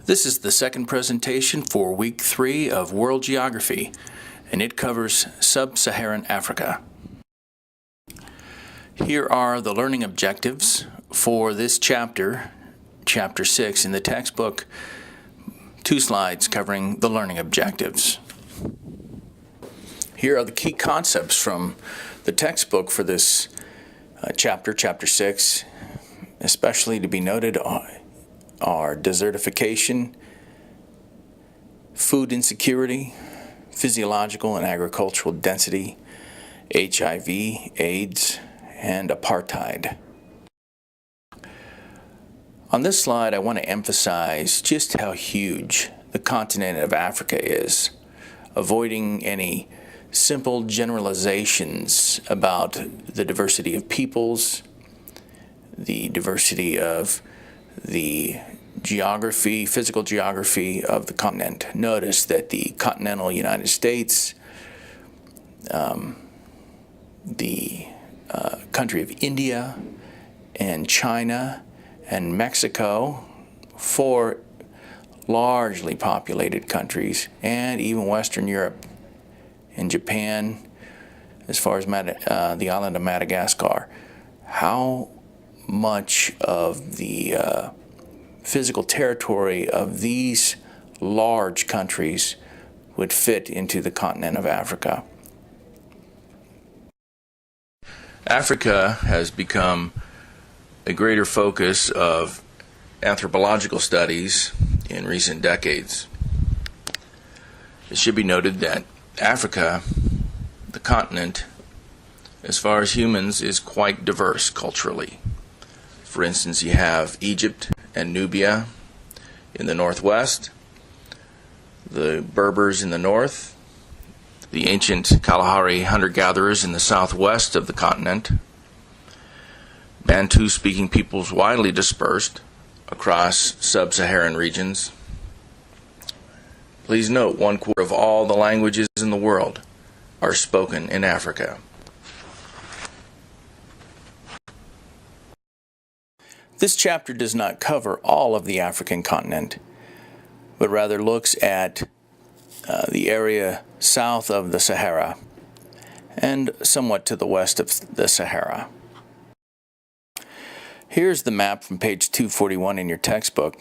This is the second presentation for Week 3 of World Geography, and it covers Sub Saharan Africa. Here are the learning objectives for this chapter, Chapter 6 in the textbook. 2 slides covering the learning objectives. Here are the key concepts from the textbook for this Chapter 6, especially to be noted are desertification, food insecurity, physiological and agricultural density, HIV, AIDS, and apartheid. On this slide, I want to emphasize just how huge the continent of Africa is, avoiding any simple generalizations about the diversity of peoples, the diversity of the geography, physical geography of the continent. Notice that the continental United States, the country of India and China and Mexico, 4 largely populated countries, and even Western Europe and Japan, as far as the island of Madagascar. How much of the physical territory of these large countries would fit into the continent of Africa? Africa has become a greater focus of anthropological studies in recent decades. It should be noted that Africa, the continent, as far as humans, is quite diverse culturally. For instance, you have Egypt and Nubia in the northwest, the Berbers in the north, the ancient Kalahari hunter-gatherers in the southwest of the continent, Bantu-speaking peoples widely dispersed across sub-Saharan regions. Please note, 1/4 of all the languages in the world are spoken in Africa. This chapter does not cover all of the African continent, but rather looks at the area south of the Sahara and somewhat to the west of the Sahara. Here's the map from page 241 in your textbook,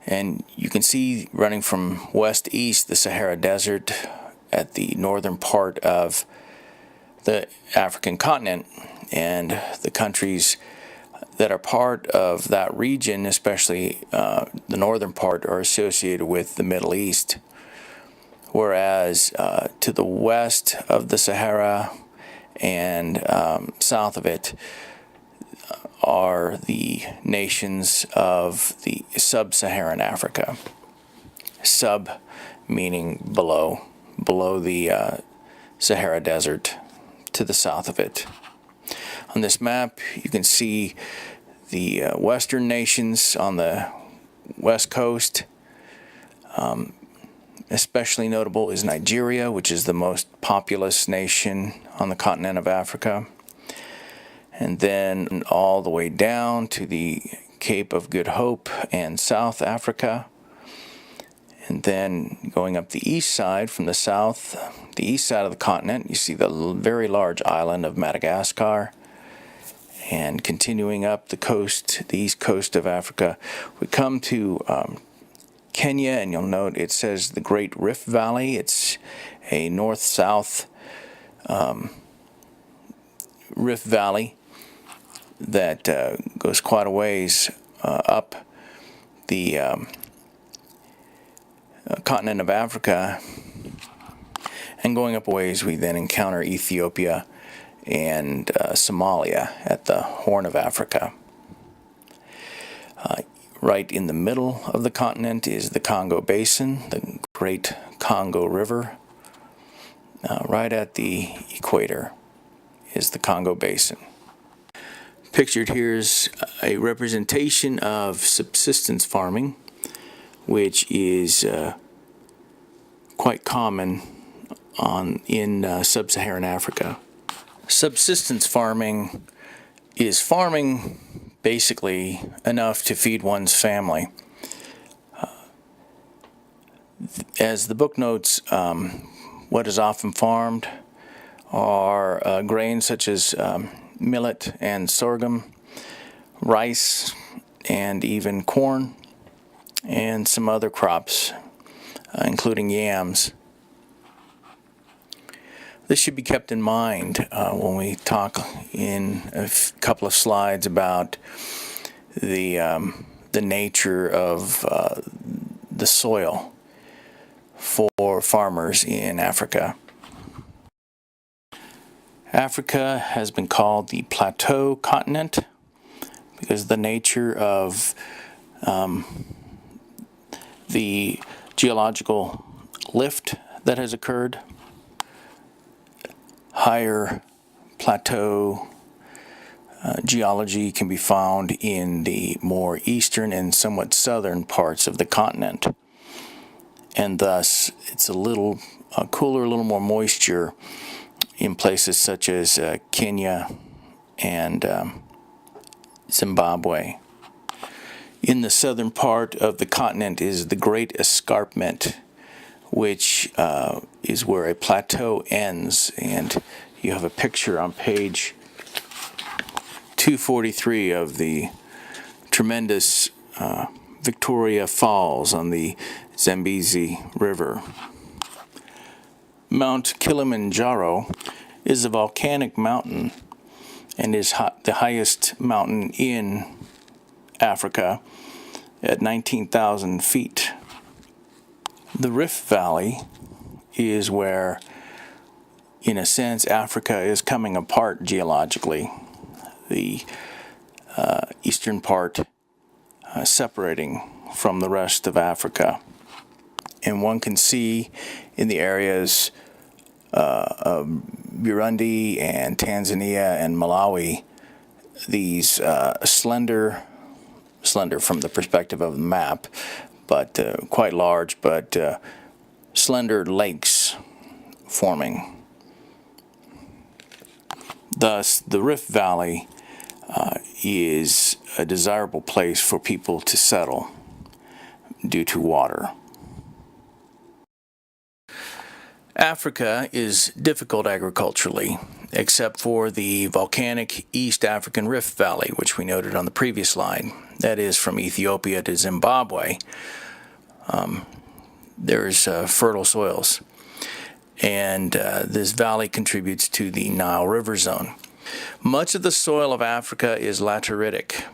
and you can see running from west to east the Sahara Desert at the northern part of the African continent, and the countries that are part of that region, especially the northern part, are associated with the Middle East, whereas to the west of the Sahara and south of it are the nations of the Sub-Saharan Africa. Sub meaning below the Sahara Desert, to the south of it. On this map, you can see the western nations on the west coast. Especially notable is Nigeria, which is the most populous nation on the continent of Africa. And then all the way down to the Cape of Good Hope and South Africa. And then going up the east side from the south, the east side of the continent, you see the very large island of Madagascar. And continuing up the coast, the east coast of Africa, we come to Kenya, and you'll note it says the Great Rift Valley. It's a north-south rift valley that goes quite a ways up the continent of Africa. And going up a ways, we then encounter Ethiopia and Somalia at the Horn of Africa. Right in the middle of the continent is the Congo Basin, the Great Congo River. Right at the equator is the Congo Basin. Pictured here is a representation of subsistence farming, which is quite common in sub-Saharan Africa. Subsistence farming is farming basically enough to feed one's family. As the book notes, what is often farmed are grains such as millet and sorghum, rice, and even corn, and some other crops, including yams. This should be kept in mind when we talk in a couple of slides about the nature of the soil for farmers in Africa. Africa has been called the plateau continent because of the nature of the geological lift that has occurred. Higher plateau geology can be found in the more eastern and somewhat southern parts of the continent, and thus it's a little cooler, a little more moisture in places such as Kenya and Zimbabwe. In the southern part of the continent is the Great Escarpment, which is where a plateau ends, and you have a picture on page 243 of the tremendous Victoria Falls on the Zambezi River. Mount Kilimanjaro is a volcanic mountain and is the highest mountain in Africa at 19,000 feet. The Rift Valley is where, in a sense, Africa is coming apart geologically. The eastern part separating from the rest of Africa. And one can see in the areas of Burundi and Tanzania and Malawi these slender from the perspective of the map, but quite large, but slender lakes forming. Thus, the Rift Valley is a desirable place for people to settle due to water. Africa is difficult agriculturally, except for the volcanic East African Rift Valley, which we noted on the previous slide. That is from Ethiopia to Zimbabwe. There's fertile soils, and this valley contributes to the Nile River zone. Much of the soil of Africa is lateritic,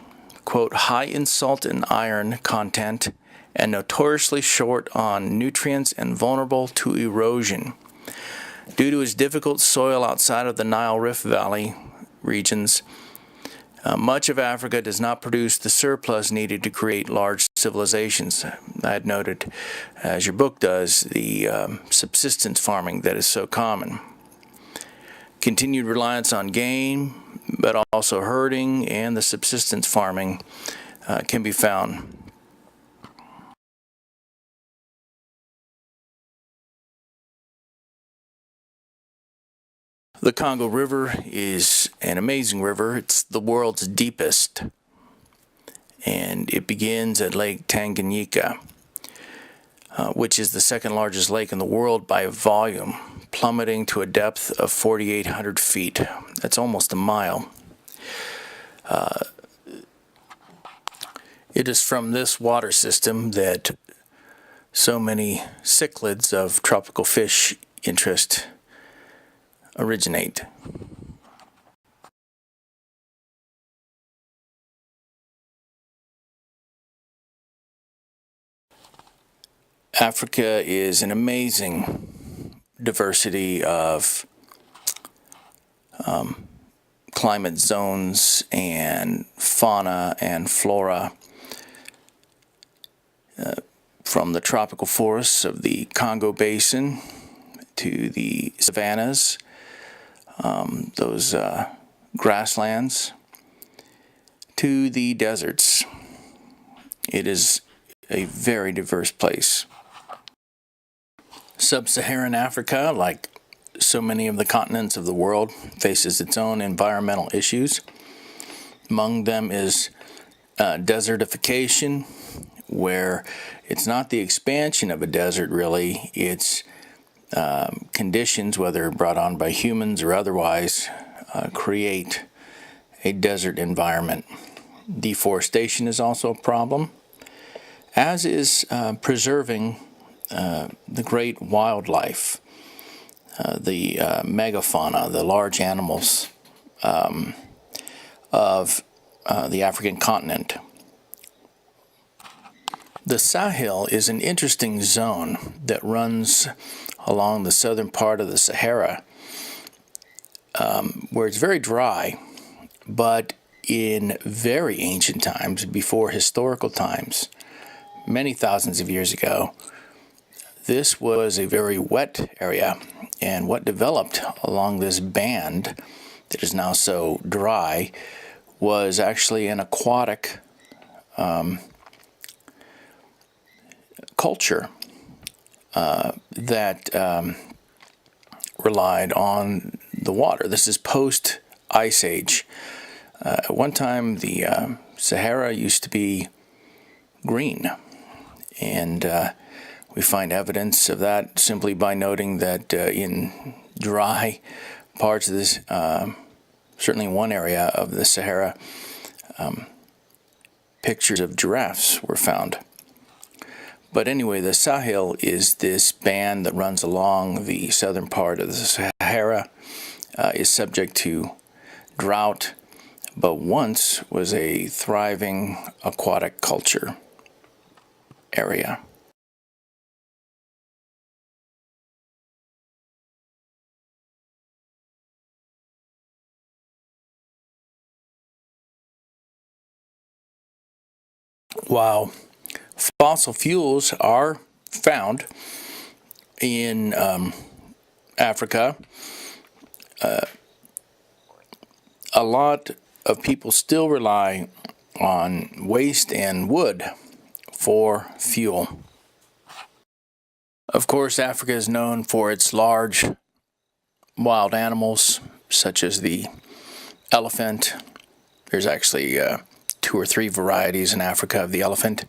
quote, high in salt and iron content, and notoriously short on nutrients and vulnerable to erosion. Due to its difficult soil outside of the Nile Rift Valley regions, much of Africa does not produce the surplus needed to create large civilizations. I had noted, as your book does, the subsistence farming that is so common. Continued reliance on game, but also herding and the subsistence farming can be found. The Congo River is an amazing river. It's the world's deepest, and it begins at Lake Tanganyika, which is the second largest lake in the world by volume, plummeting to a depth of 4,800 feet. That's almost a mile. It is from this water system that so many cichlids of tropical fish interest originate. Africa is an amazing diversity of climate zones and fauna and flora, from the tropical forests of the Congo Basin to the savannas, those grasslands, to the deserts. It is a very diverse place. Sub Saharan Africa, like so many of the continents of the world, faces its own environmental issues. Among them is desertification, where it's not the expansion of a desert really, it's conditions, whether brought on by humans or otherwise, create a desert environment. Deforestation is also a problem, as is preserving the great wildlife, the megafauna, the large animals of the African continent. The Sahel is an interesting zone that runs along the southern part of the Sahara, where it's very dry, but in very ancient times, before historical times, many thousands of years ago, this was a very wet area, and what developed along this band that is now so dry was actually an aquatic culture that relied on the water. This is post-Ice Age. At one time, the Sahara used to be green, and we find evidence of that simply by noting that in dry parts of this, certainly one area of the Sahara, pictures of giraffes were found. But anyway, the Sahel is this band that runs along the southern part of the Sahara, is subject to drought, but once was a thriving aquatic culture area. While fossil fuels are found in Africa, a lot of people still rely on waste and wood for fuel. Of course, Africa is known for its large wild animals, such as the elephant. There's actually 2 or 3 varieties in Africa of the elephant.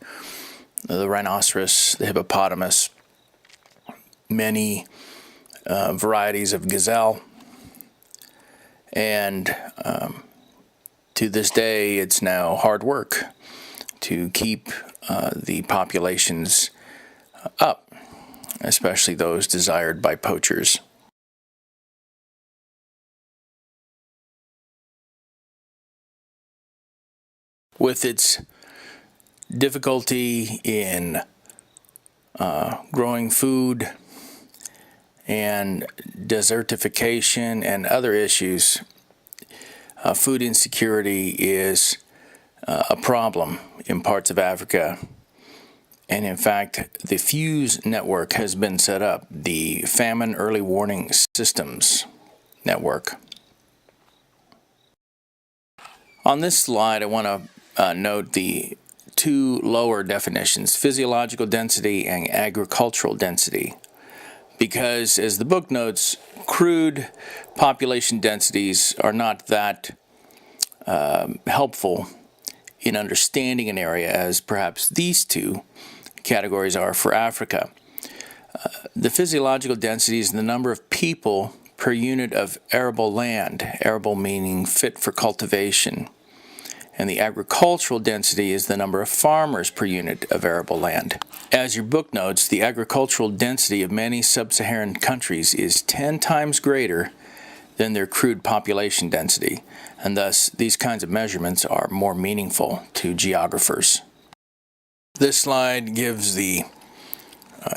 The rhinoceros, the hippopotamus, many varieties of gazelle, and to this day it's now hard work to keep the populations up, especially those desired by poachers. With its difficulty in growing food and desertification and other issues, food insecurity is a problem in parts of Africa. And in fact, the FUSE network has been set up, the Famine Early Warning Systems Network. On this slide, I want to note the 2 lower definitions, physiological density and agricultural density, because as the book notes, crude population densities are not that helpful in understanding an area as perhaps these 2 categories are for Africa. The physiological density is the number of people per unit of arable land, arable meaning fit for cultivation. And the agricultural density is the number of farmers per unit of arable land. As your book notes, the agricultural density of many sub-Saharan countries is 10 times greater than their crude population density, and thus these kinds of measurements are more meaningful to geographers. This slide gives the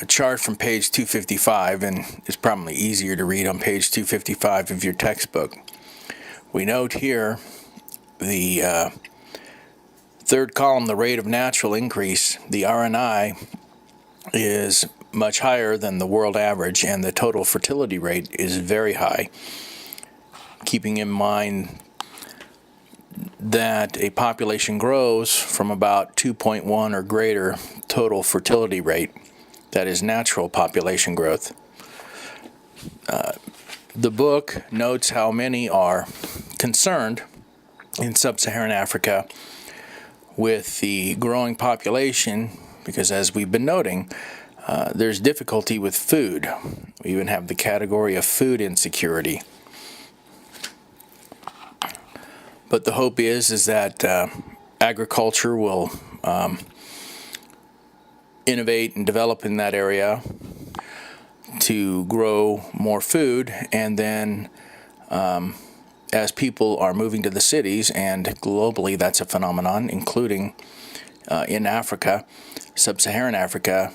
chart from page 255, and it's probably easier to read on page 255 of your textbook. We note here the third column, the rate of natural increase, the RNI, is much higher than the world average, and the total fertility rate is very high, keeping in mind that a population grows from about 2.1 or greater total fertility rate, that is natural population growth. The book notes how many are concerned in sub-Saharan Africa with the growing population because as we've been noting, there's difficulty with food. We even have the category of food insecurity. But the hope is that agriculture will innovate and develop in that area to grow more food, and then as people are moving to the cities, and globally that's a phenomenon, including in Africa, Sub Saharan Africa,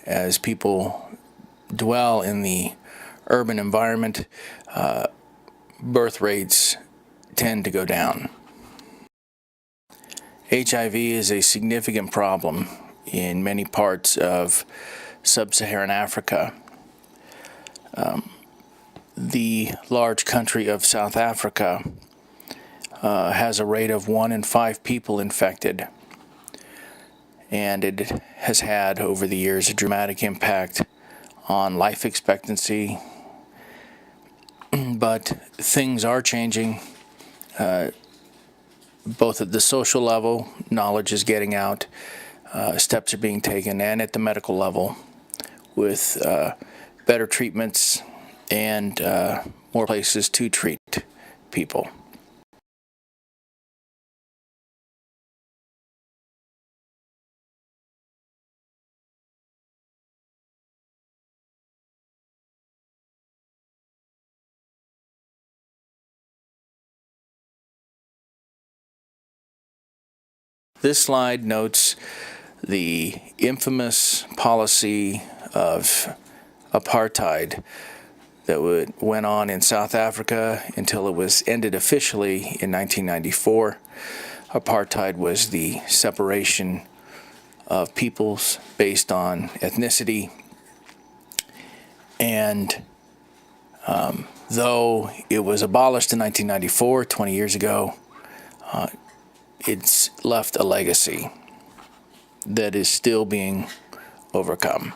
as people dwell in the urban environment, birth rates tend to go down. HIV is a significant problem in many parts of Sub-Saharan Africa. The large country of South Africa has a rate of 1 in 5 people infected, and it has had over the years a dramatic impact on life expectancy. But things are changing, both at the social level, knowledge is getting out, steps are being taken, and at the medical level with better treatments and more places to treat people. This slide notes the infamous policy of apartheid that went on in South Africa until it was ended officially in 1994. Apartheid was the separation of peoples based on ethnicity, and though it was abolished in 1994, 20 years ago, it's left a legacy that is still being overcome.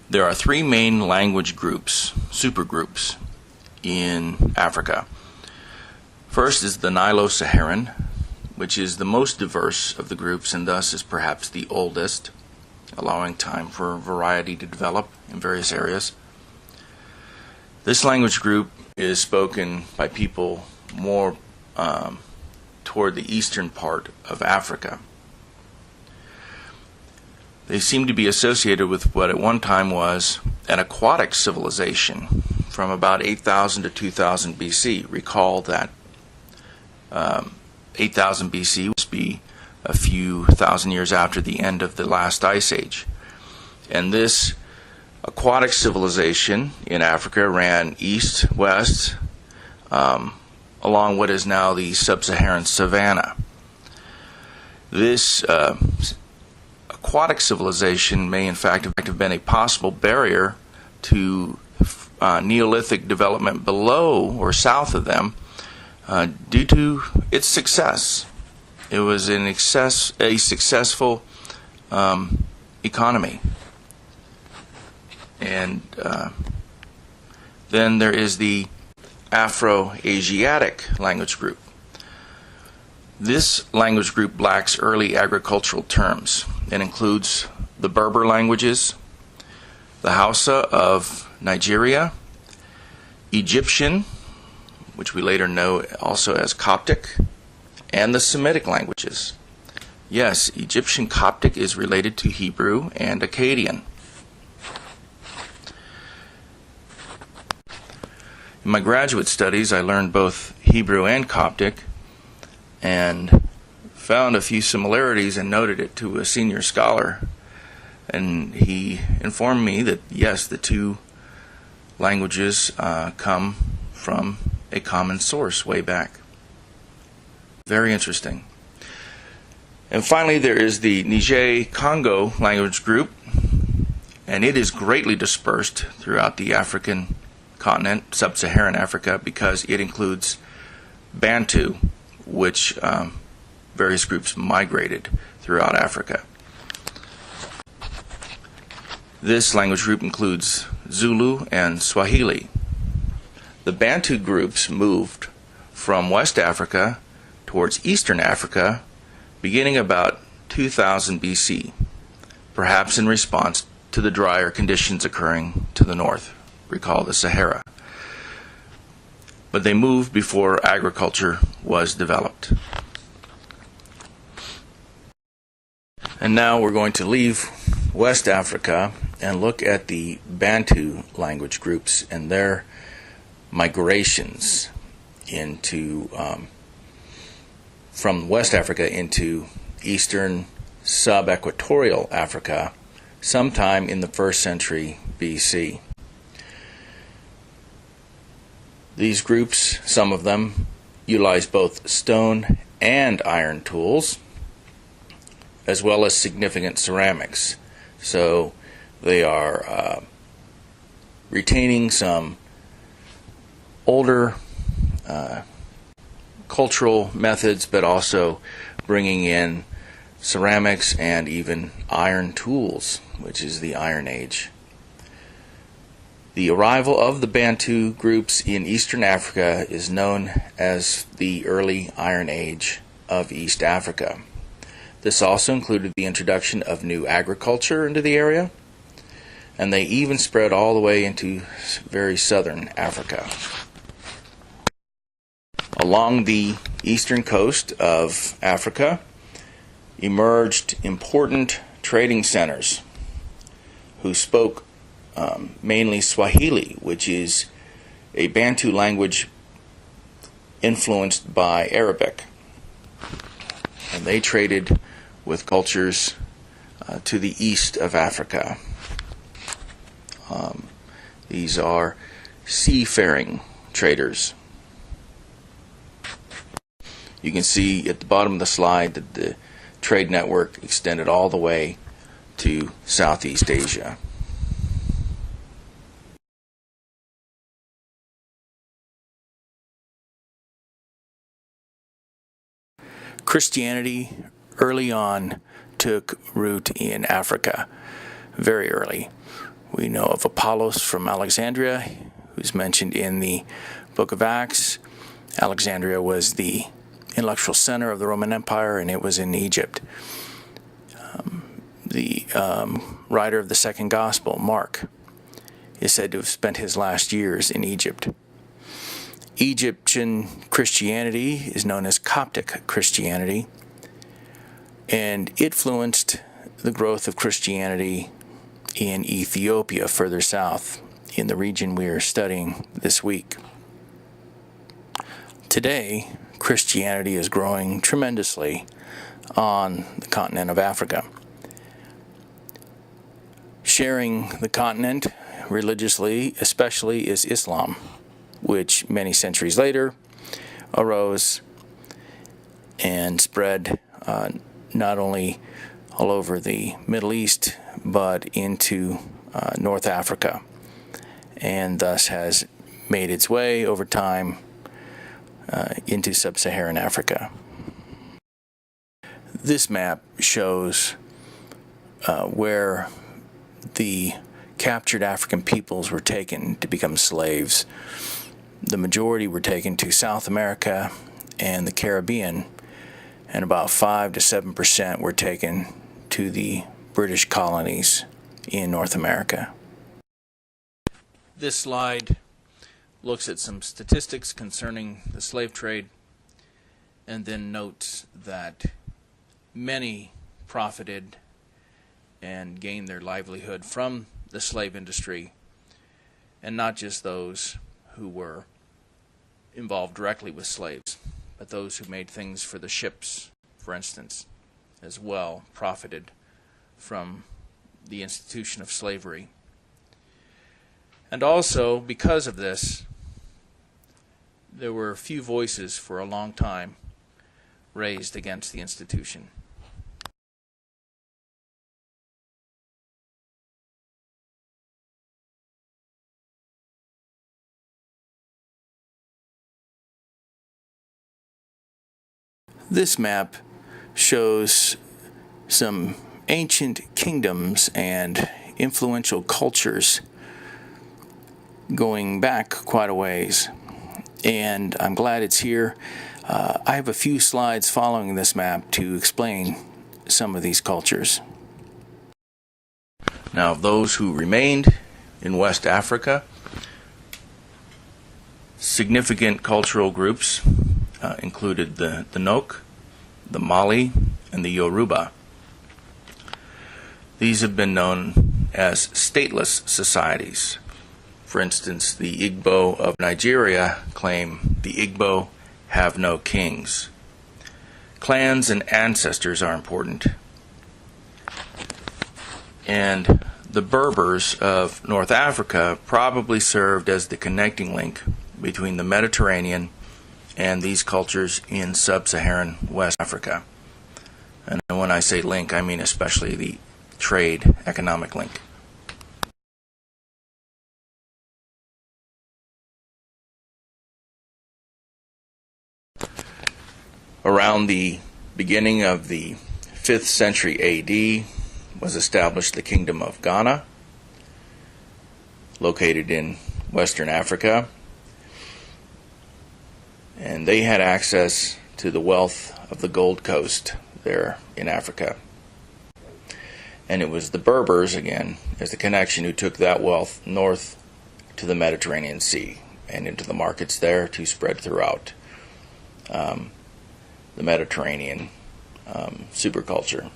There are 3 main language groups, supergroups, in Africa. First is the Nilo-Saharan, which is the most diverse of the groups and thus is perhaps the oldest, allowing time for variety to develop in various areas. This language group is spoken by people more toward the eastern part of Africa. They seem to be associated with what at one time was an aquatic civilization from about 8,000 to 2000 BC. Recall that 8,000 BC must be a few thousand years after the end of the last ice age. And this aquatic civilization in Africa ran east-west along what is now the sub-Saharan savanna. This aquatic civilization may in fact have been a possible barrier to Neolithic development below or south of them due to its success. It was a successful economy. And then there is the Afro-Asiatic language group. This language group lacks early agricultural terms and includes the Berber languages, the Hausa of Nigeria, Egyptian, which we later know also as Coptic, and the Semitic languages. Yes, Egyptian Coptic is related to Hebrew and Akkadian. In my graduate studies, I learned both Hebrew and Coptic and found a few similarities and noted it to a senior scholar. And he informed me that, yes, the two languages come from a common source way back. Very interesting. And finally, there is the Niger-Congo language group, and it is greatly dispersed throughout the African continent, sub-Saharan Africa, because it includes Bantu, which various groups migrated throughout Africa. This language group includes Zulu and Swahili. The Bantu groups moved from West Africa towards Eastern Africa beginning about 2000 BC, perhaps in response to the drier conditions occurring to the north. Recall the Sahara. But they moved before agriculture was developed. And now we're going to leave West Africa and look at the Bantu language groups and their migrations into from West Africa into Eastern sub-equatorial Africa sometime in the 1st century BC. These groups, some of them, utilize both stone and iron tools, as well as significant ceramics. So they are retaining some older cultural methods, but also bringing in ceramics and even iron tools, which is the Iron Age. The arrival of the Bantu groups in Eastern Africa is known as the early Iron Age of East Africa. This also included the introduction of new agriculture into the area, and they even spread all the way into very southern Africa. Along the eastern coast of Africa emerged important trading centers who spoke mainly Swahili, which is a Bantu language influenced by Arabic. And they traded with cultures to the east of Africa. These are seafaring traders. You can see at the bottom of the slide that the trade network extended all the way to Southeast Asia. Christianity early on took root in Africa, very early. We know of Apollos from Alexandria, who's mentioned in the book of Acts. Alexandria was the intellectual center of the Roman Empire, and it was in Egypt. The writer of the second gospel, Mark, is said to have spent his last years in Egypt. Egyptian Christianity is known as Coptic Christianity, and it influenced the growth of Christianity in Ethiopia, further south, in the region we are studying this week. Today, Christianity is growing tremendously on the continent of Africa. Sharing the continent religiously, especially, is Islam, which many centuries later arose and spread not only all over the Middle East, but into North Africa, and thus has made its way over time into Sub Saharan Africa. This map shows where the captured African peoples were taken to become slaves. The majority were taken to South America and the Caribbean, and about 5 to 7% were taken to the British colonies in North America. This slide looks at some statistics concerning the slave trade, and then notes that many profited and gained their livelihood from the slave industry, and not just those who were involved directly with slaves, but those who made things for the ships, for instance, as well profited from the institution of slavery. And also, because of this, there were few voices for a long time raised against the institution. This map shows some ancient kingdoms and influential cultures going back quite a ways, and I'm glad it's here. I have a few slides following this map to explain some of these cultures. Now, those who remained in West Africa, significant cultural groups included the Nok, the Mali, and the Yoruba. These have been known as stateless societies. For instance, the Igbo of Nigeria claim the Igbo have no kings. Clans and ancestors are important. And the Berbers of North Africa probably served as the connecting link between the Mediterranean and these cultures in Sub-Saharan West Africa. And when I say link, I mean especially the trade economic link. Around the beginning of the 5th century AD was established the Kingdom of Ghana, located in Western Africa, and they had access to the wealth of the Gold Coast there in Africa. And it was the Berbers, again, as the connection, who took that wealth north to the Mediterranean Sea and into the markets there to spread throughout the Mediterranean superculture.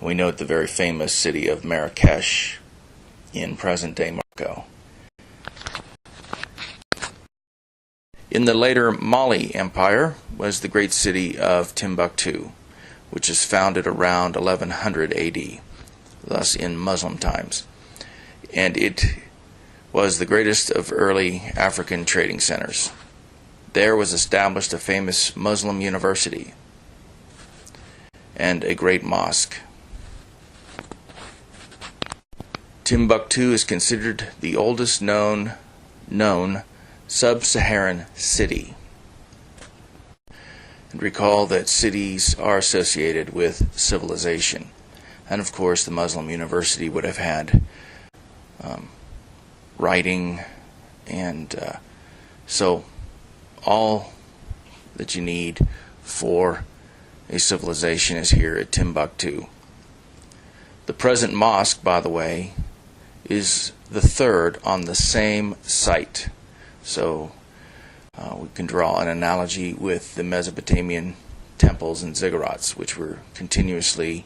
We note the very famous city of Marrakesh in present-day Morocco. In the later Mali Empire was the great city of Timbuktu, which is founded around 1100 AD, thus in Muslim times. And it was the greatest of early African trading centers. There was established a famous Muslim university and a great mosque. Timbuktu is considered the oldest known sub-Saharan city. And recall that cities are associated with civilization. And of course, the Muslim university would have had writing, and so all that you need for a civilization is here at Timbuktu. The present mosque, by the way, is the third on the same site. So we can draw an analogy with the Mesopotamian temples and ziggurats, which were continuously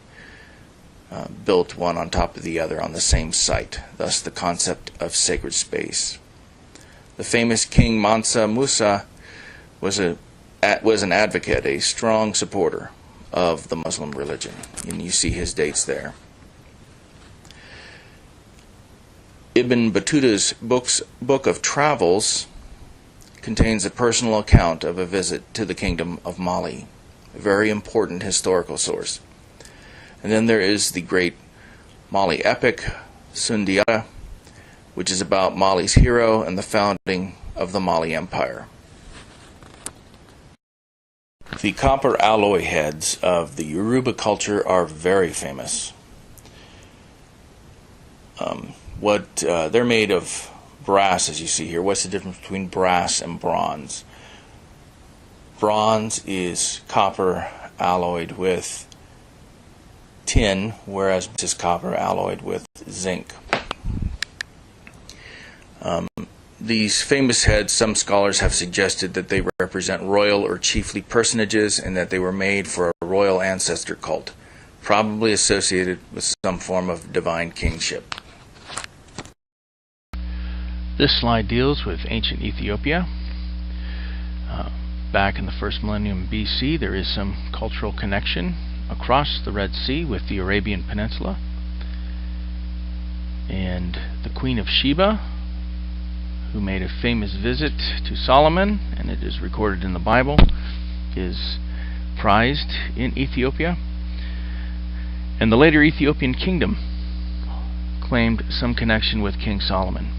built one on top of the other on the same site, thus the concept of sacred space. The famous King Mansa Musa was an advocate, a strong supporter of the Muslim religion, and you see his dates there. Ibn Battuta's book of travels contains a personal account of a visit to the Kingdom of Mali, a very important historical source. And then there is the great Mali epic, Sundiata, which is about Mali's hero and the founding of the Mali Empire. The copper alloy heads of the Yoruba culture are very famous. They're made of brass, as you see here. What's the difference between brass and bronze? Bronze is copper alloyed with tin, whereas this is copper alloyed with zinc. These famous heads, some scholars have suggested that they represent royal or chiefly personages and that they were made for a royal ancestor cult, probably associated with some form of divine kingship. This slide deals with ancient Ethiopia. Back in the first millennium BC, there is some cultural connection across the Red Sea with the Arabian Peninsula. And the Queen of Sheba, who made a famous visit to Solomon, and it is recorded in the Bible, is prized in Ethiopia. And the later Ethiopian kingdom claimed some connection with King Solomon.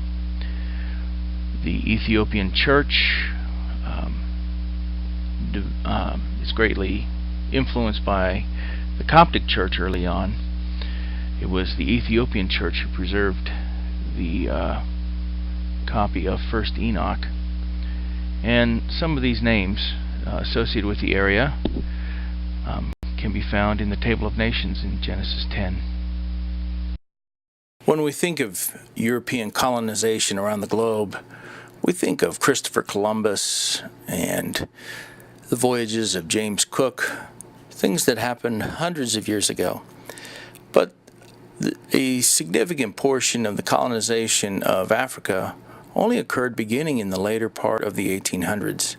The Ethiopian church is greatly influenced by the Coptic church early on. It was the Ethiopian church who preserved the copy of 1st Enoch. And some of these names associated with the area can be found in the Table of Nations in Genesis 10. When we think of European colonization around the globe, we think of Christopher Columbus and the voyages of James Cook, things that happened hundreds of years ago. But a significant portion of the colonization of Africa only occurred beginning in the later part of the 1800s.